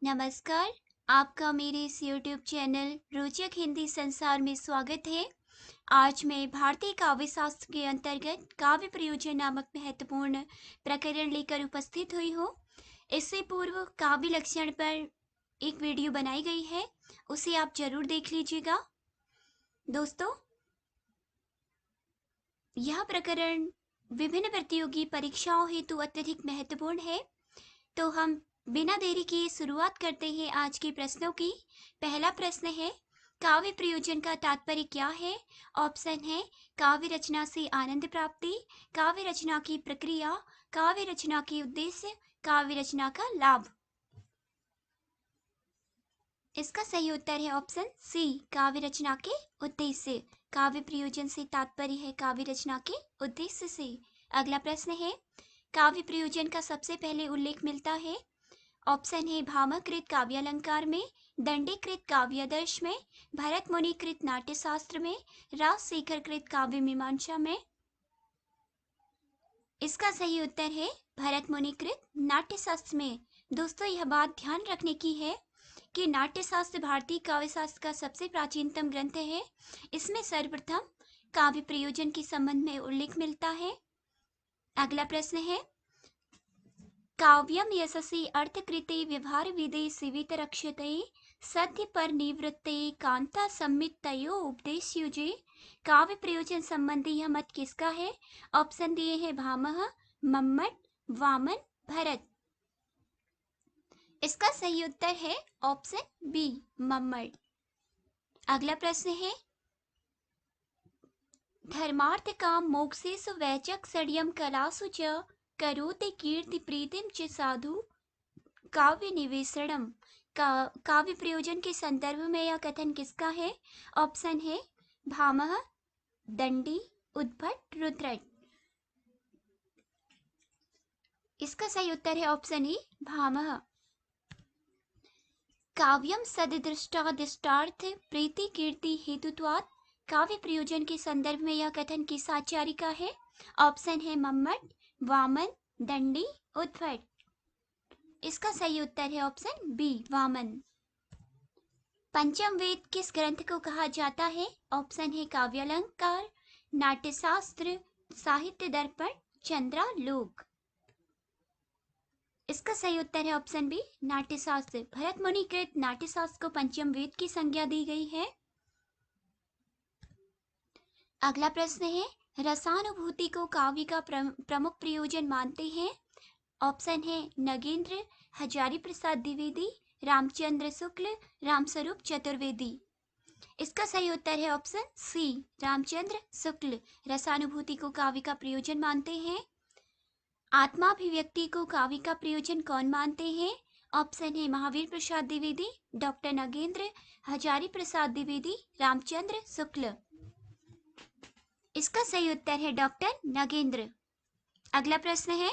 नमस्कार। आपका मेरे इस YouTube चैनल रोचक हिंदी संसार में स्वागत है। आज मैं भारतीय काव्य शास्त्र के अंतर्गत काव्य प्रयोजन नामक महत्वपूर्ण प्रकरण लेकर उपस्थित हुई हूँ। इससे पूर्व काव्य लक्षण पर एक वीडियो बनाई गई है, उसे आप जरूर देख लीजिएगा। दोस्तों, यह प्रकरण विभिन्न प्रतियोगी परीक्षाओं हेतु अत्यधिक महत्वपूर्ण है। तो हम बिना देरी किए शुरुआत करते हैं आज के प्रश्नों की। पहला प्रश्न है, काव्य प्रयोजन का तात्पर्य क्या है? ऑप्शन है काव्य रचना से आनंद प्राप्ति, काव्य रचना की प्रक्रिया, काव्य रचना के उद्देश्य, काव्य रचना का लाभ। इसका सही उत्तर है ऑप्शन सी, काव्य रचना के उद्देश्य। काव्य प्रयोजन से तात्पर्य है काव्य रचना के उद्देश्य से। अगला प्रश्न है, काव्य प्रयोजन का सबसे पहले उल्लेख मिलता है। ऑप्शन है भामहकृत काव्यालंकार में, दंडीकृत काव्यादर्श में, भरत मुनिकृत नाट्यशास्त्र में, राजशेखर कृत काव्य मीमांसा में। इसका सही उत्तर है भरत मुनिकृत नाट्यशास्त्र में। दोस्तों, यह बात ध्यान रखने की है कि नाट्यशास्त्र भारतीय काव्य शास्त्र का सबसे प्राचीनतम ग्रंथ है। इसमें सर्वप्रथम काव्य प्रयोजन के संबंध में उल्लेख मिलता है। अगला प्रश्न है, काव्यम यशसि अर्थकृते व्यवहार विदे सीवित रक्षते सत्य पर निवृत्ते कांता सम्मितयो उपदेशयुजे। काव्य प्रयोजन संबंधी यह मत किसका है? ऑप्शन दिए हैं भामह, मम्मट, वामन, भरत। इसका सही उत्तर है ऑप्शन बी, मम्मट। अगला प्रश्न है, धर्मार्थ काम मोक्षेषु वैचक षड्यम कलासु च करोति कीर्ति प्रीतिम च साधु काव्य निवेशनम। काव्य प्रयोजन के संदर्भ में यह कथन किसका है? ऑप्शन है भामह, दंडी, उद्भट, रुद्रट। इसका सही उत्तर है ऑप्शन ए, भामह। काव्यम सदृष्टादिष्टार्थ प्रीति कीर्ति हेतुत्वात्। काव्य प्रयोजन के संदर्भ में यह कथन किस आचार्य का है? ऑप्शन है मम्मट, वामन, दंडी, उद्भट। इसका सही उत्तर है ऑप्शन बी, वामन। पंचम वेद किस ग्रंथ को कहा जाता है? ऑप्शन है काव्यालंकार, नाट्यशास्त्र, साहित्य दर्पण, चंद्रालोक। इसका सही उत्तर है ऑप्शन बी, नाट्यशास्त्र। भरत मुनिकृत नाट्यशास्त्र को पंचम वेद की संज्ञा दी गई है। अगला प्रश्न है, रसानुभूति को काव्य का प्रमुख प्रयोजन मानते हैं। ऑप्शन है नगेंद्र, हजारी प्रसाद द्विवेदी, रामचंद्र शुक्ल, रामस्वरूप चतुर्वेदी। इसका सही उत्तर है ऑप्शन सी, रामचंद्र शुक्ल रसानुभूति को काव्य का प्रयोजन मानते हैं। आत्माभिव्यक्ति को काव्य का प्रयोजन कौन मानते हैं? ऑप्शन है महावीर प्रसाद द्विवेदी, डॉक्टर नगेंद्र, हजारी प्रसाद द्विवेदी, रामचंद्र शुक्ल। इसका सही उत्तर है डॉक्टर नगेंद्र। अगला प्रश्न है,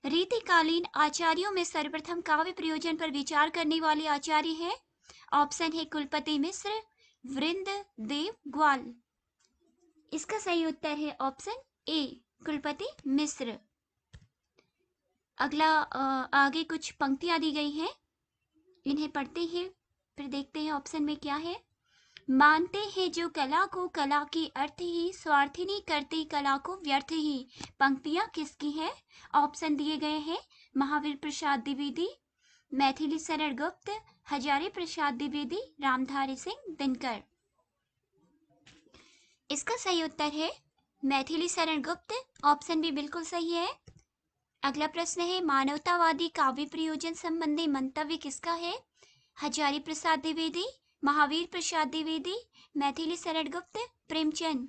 रीतिकालीन आचार्यों में सर्वप्रथम काव्य प्रयोजन पर विचार करने वाले आचार्य हैं। ऑप्शन है कुलपति मिश्र, वृंद देव ग्वाल। इसका सही उत्तर है ऑप्शन ए, कुलपति मिश्र। अगला आगे कुछ पंक्तियां दी गई हैं, इन्हें पढ़ते हैं फिर देखते हैं ऑप्शन में क्या है। मानते हैं जो कला को कला की अर्थ ही, स्वार्थिनी करते कला को व्यर्थ ही। पंक्तियां किसकी हैं? ऑप्शन दिए गए हैं महावीर प्रसाद द्विवेदी, मैथिली शरण गुप्त, हजारी प्रसाद द्विवेदी, रामधारी सिंह दिनकर। इसका सही उत्तर है मैथिली शरण गुप्त। ऑप्शन भी बिल्कुल सही है। अगला प्रश्न है, मानवतावादी काव्य प्रयोजन संबंधी मंतव्य किसका है? हजारी प्रसाद द्विवेदी, महावीर प्रसाद द्विवेदी, मैथिली शरण गुप्त, प्रेमचंद।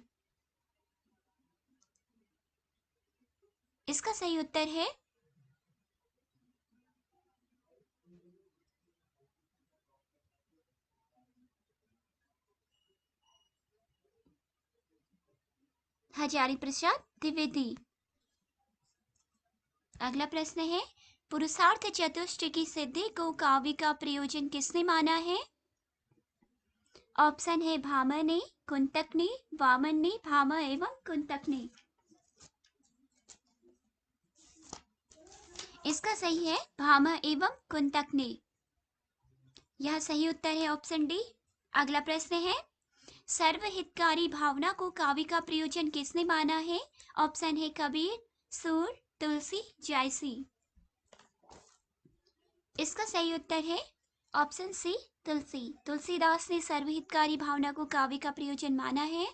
इसका सही उत्तर है हजारी प्रसाद द्विवेदी। अगला प्रश्न है, पुरुषार्थ चतुष्टय की सिद्धि को काव्य का प्रयोजन किसने माना है? ऑप्शन है भामह ने, कुंतक ने, वामन ने, भामह एवं कुंतक ने। इसका सही है भामह एवं कुंतक ने। यह सही उत्तर है ऑप्शन डी। अगला प्रश्न है, सर्वहितकारी भावना को काव्य का प्रयोजन किसने माना है? ऑप्शन है कबीर, सूर, तुलसी, जायसी। इसका सही उत्तर है ऑप्शन सी, तुलसी। तुलसीदास ने सर्वहितकारी भावना को काव्य का प्रयोजन माना है।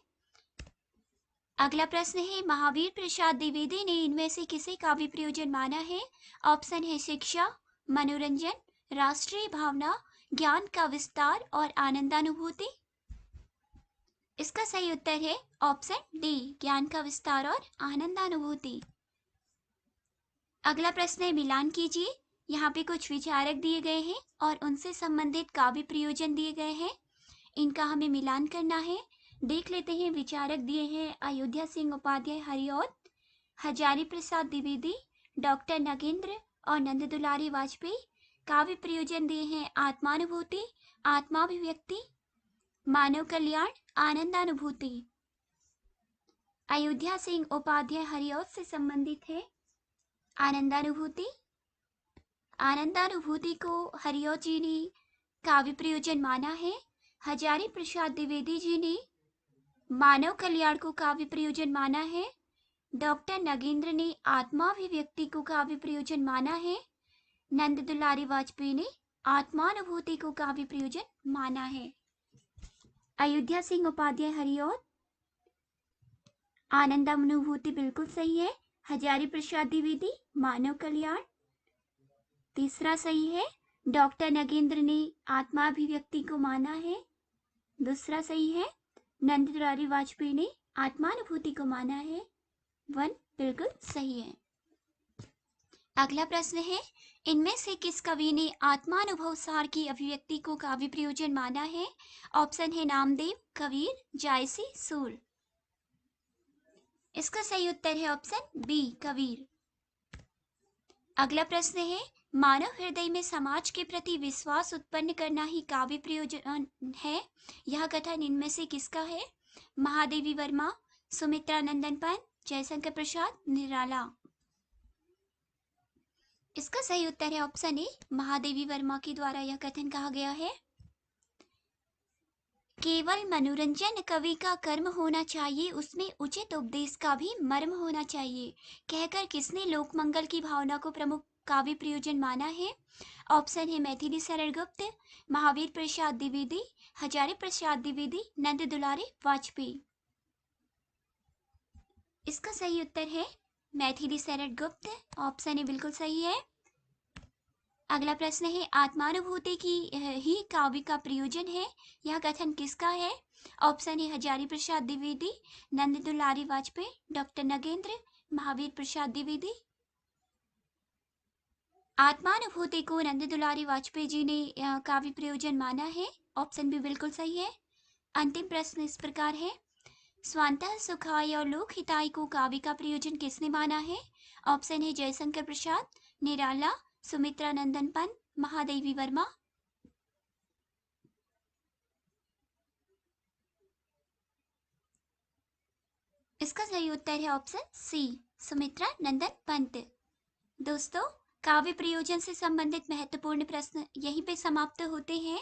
अगला प्रश्न है, महावीर प्रसाद द्विवेदी ने इनमें से किसे काव्य प्रयोजन माना है? ऑप्शन है शिक्षा, मनोरंजन, राष्ट्रीय भावना, ज्ञान का विस्तार और आनंदानुभूति। इसका सही उत्तर है ऑप्शन डी, ज्ञान का विस्तार और आनंदानुभूति। अगला प्रश्न है, मिलान कीजिए। यहाँ पे कुछ विचारक दिए गए हैं और उनसे संबंधित काव्य प्रयोजन दिए गए हैं, इनका हमें मिलान करना है। देख लेते हैं। विचारक दिए हैं अयोध्या सिंह उपाध्याय हरिऔध, हजारी प्रसाद द्विवेदी, डॉक्टर नगेंद्र और नंद दुलारी वाजपेयी। काव्य प्रयोजन दिए हैं आत्मानुभूति, आत्माभिव्यक्ति, मानव कल्याण, आनंदानुभूति। अयोध्या सिंह उपाध्याय हरिऔध से संबंधित है आनंदानुभूति। आनंदानुभूति को हरिऔध जी ने काव्य प्रयोजन माना है। हजारी प्रसाद द्विवेदी जी ने मानव कल्याण को काव्य प्रयोजन माना है। डॉक्टर नगेंद्र ने आत्माभिव्यक्ति को काव्य प्रयोजन माना है। नंद दुलारी वाजपेयी ने आत्मानुभूति को काव्य प्रयोजन माना है। अयोध्या सिंह उपाध्याय हरिऔध, आनंदानुभूति बिल्कुल सही है। हजारी प्रसाद द्विवेदी, मानव कल्याण तीसरा सही है। डॉक्टर नगेंद्र ने आत्माभिव्यक्ति को माना है, दूसरा सही है। नंद दुलारी वाजपेयी ने आत्मानुभूति को माना है, 1 बिल्कुल सही है। अगला प्रश्न है, इनमें से किस कवि ने आत्मानुभव सार की अभिव्यक्ति को काव्य प्रयोजन माना है? ऑप्शन है नामदेव, कबीर, जायसी, सूर। इसका सही उत्तर है ऑप्शन बी, कबीर। अगला प्रश्न है, मानव हृदय में समाज के प्रति विश्वास उत्पन्न करना ही काव्य प्रयोजन है। यह कथन इनमें से किसका है? महादेवी वर्मा, सुमित्रा नंदन पंत, जयशंकर प्रसाद, निराला। इसका सही उत्तर है ऑप्शन ए, महादेवी वर्मा के द्वारा यह कथन कहा गया है। केवल मनोरंजन कवि का कर्म होना चाहिए, उसमें उचित उपदेश का भी मर्म होना चाहिए, कहकर किसने लोकमंगल की भावना को प्रमुख काव्य प्रयोजन माना है? ऑप्शन है मैथिली शरण गुप्त, महावीर प्रसाद द्विवेदी, हजारी प्रसाद द्विवेदी, नंद दुलारी वाजपेयी। इसका सही उत्तर है मैथिली शरण गुप्त, ऑप्शन ए बिल्कुल सही है। अगला प्रश्न है, आत्मानुभूति की ही काव्य का प्रयोजन है, यह कथन किसका है? ऑप्शन है हजारी प्रसाद द्विवेदी, नंद दुलारी वाजपेयी, डॉक्टर नगेंद्र, महावीर प्रसाद द्विवेदी। आत्मानुभूति को नंद दुलारी वाजपेयी जी ने काव्य प्रयोजन माना है, ऑप्शन बी बिल्कुल सही है। अंतिम प्रश्न इस प्रकार है, स्वांतः सुखाय और लोक हिताय को काव्य का प्रयोजन किसने माना है? ऑप्शन है जयशंकर प्रसाद, निराला, सुमित्रा नंदन पंत, महादेवी वर्मा। इसका सही उत्तर है ऑप्शन सी, सुमित्रा नंदन पंत। दोस्तों, काव्य प्रयोजन से संबंधित महत्वपूर्ण प्रश्न यहीं पे समाप्त होते हैं।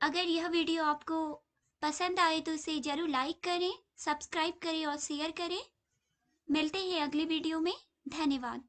अगर यह वीडियो आपको पसंद आए तो इसे जरूर लाइक करें, सब्सक्राइब करें और शेयर करें। मिलते हैं अगली वीडियो में। धन्यवाद।